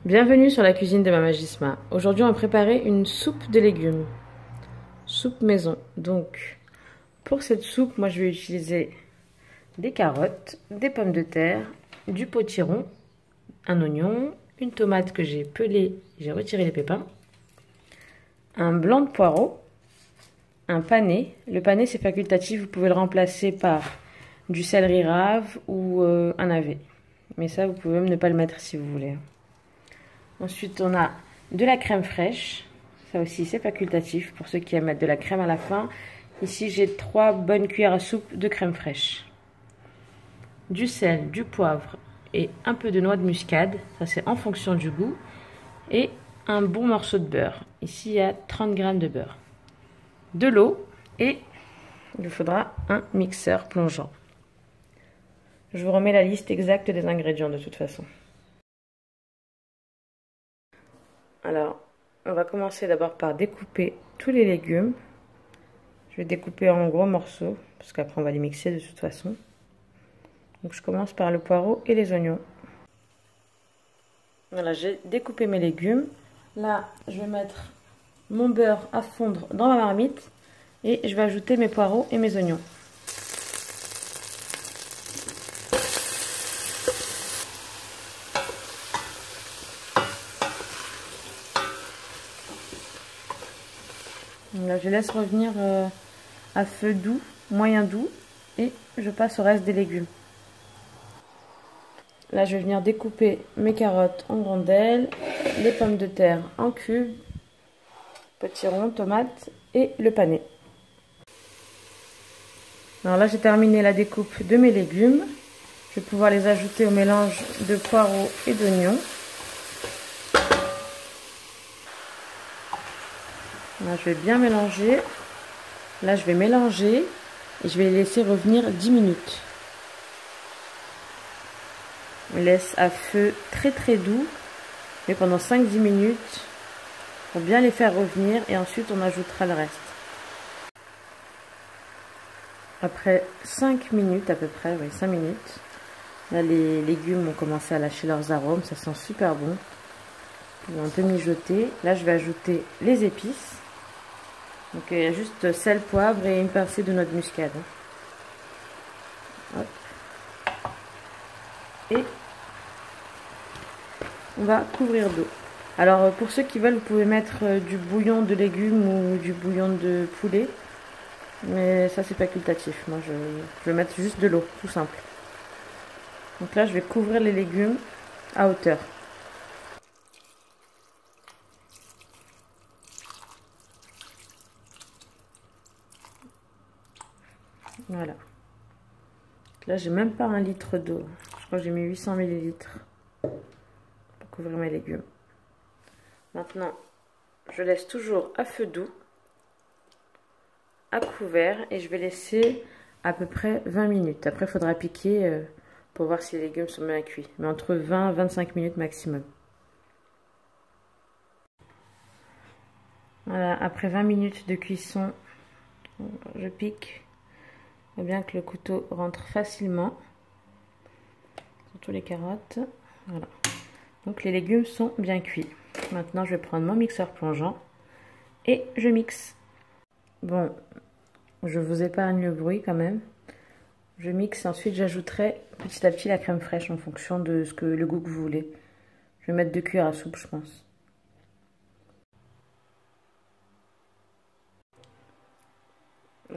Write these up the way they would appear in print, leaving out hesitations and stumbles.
Bienvenue sur la cuisine de Mama Gisma. Aujourd'hui, on va préparer une soupe de légumes. Soupe maison. Donc, pour cette soupe, moi je vais utiliser des carottes, des pommes de terre, du potiron, un oignon, une tomate que j'ai pelée, j'ai retiré les pépins, un blanc de poireau, un panais. Le panais, c'est facultatif, vous pouvez le remplacer par du céleri rave ou un navet. Mais ça, vous pouvez même ne pas le mettre si vous voulez. Ensuite, on a de la crème fraîche. Ça aussi, c'est facultatif pour ceux qui aiment mettre de la crème à la fin. Ici, j'ai 3 bonnes cuillères à soupe de crème fraîche. Du sel, du poivre et un peu de noix de muscade. Ça, c'est en fonction du goût. Et un bon morceau de beurre. Ici, il y a 30 g de beurre. De l'eau et il faudra un mixeur plongeant. Je vous remets la liste exacte des ingrédients de toute façon. Alors, on va commencer d'abord par découper tous les légumes. Je vais découper en gros morceaux, parce qu'après on va les mixer de toute façon. Donc je commence par le poireau et les oignons. Voilà, j'ai découpé mes légumes. Là, je vais mettre mon beurre à fondre dans ma marmite et je vais ajouter mes poireaux et mes oignons. Là, je laisse revenir à feu doux, moyen doux, et je passe au reste des légumes. Là, je vais venir découper mes carottes en rondelles, les pommes de terre en cubes, potiron, tomates et le panais. Alors là, j'ai terminé la découpe de mes légumes. Je vais pouvoir les ajouter au mélange de poireaux et d'oignons. Là, je vais bien mélanger. Là, je vais mélanger et je vais les laisser revenir 10 minutes. On laisse à feu très doux, mais pendant 5-10 minutes, pour bien les faire revenir et ensuite on ajoutera le reste. Après 5 minutes à peu près, oui 5 minutes, là les légumes ont commencé à lâcher leurs arômes, ça sent super bon. Ils ont un peu mijoté. Là, je vais ajouter les épices. Donc il y a juste sel, poivre et une pincée de noix de muscade. Hop. Et on va couvrir d'eau. Alors pour ceux qui veulent, vous pouvez mettre du bouillon de légumes ou du bouillon de poulet. Mais ça c'est facultatif. Moi je vais mettre juste de l'eau, tout simple. Donc là je vais couvrir les légumes à hauteur. Voilà. Là, j'ai même pas 1 litre d'eau. Je crois que j'ai mis 800 ml pour couvrir mes légumes. Maintenant, je laisse toujours à feu doux, à couvert, et je vais laisser à peu près 20 minutes. Après, il faudra piquer pour voir si les légumes sont bien cuits. Mais entre 20 et 25 minutes maximum. Voilà, après 20 minutes de cuisson, je pique. Il faut bien que le couteau rentre facilement, surtout les carottes. Voilà. Donc les légumes sont bien cuits. Maintenant, je vais prendre mon mixeur plongeant et je mixe. Bon, je vous épargne le bruit quand même. Je mixe, ensuite j'ajouterai petit à petit la crème fraîche en fonction de le goût que vous voulez. Je vais mettre 2 cuillères à soupe, je pense.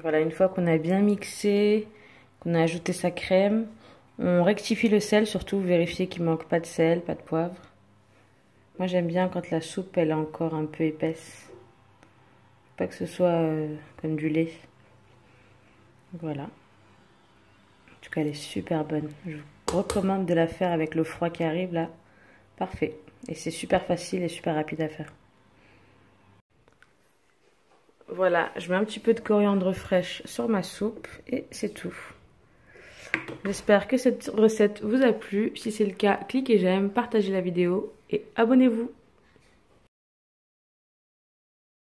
Voilà, une fois qu'on a bien mixé, qu'on a ajouté sa crème, on rectifie le sel, surtout vérifier qu'il ne manque pas de sel, pas de poivre. Moi j'aime bien quand la soupe elle est encore un peu épaisse. Pas que ce soit comme du lait. Voilà. En tout cas elle est super bonne. Je vous recommande de la faire avec le froid qui arrive là. Parfait. Et c'est super facile et super rapide à faire. Voilà, je mets un petit peu de coriandre fraîche sur ma soupe et c'est tout. J'espère que cette recette vous a plu. Si c'est le cas, cliquez j'aime, partagez la vidéo et abonnez-vous.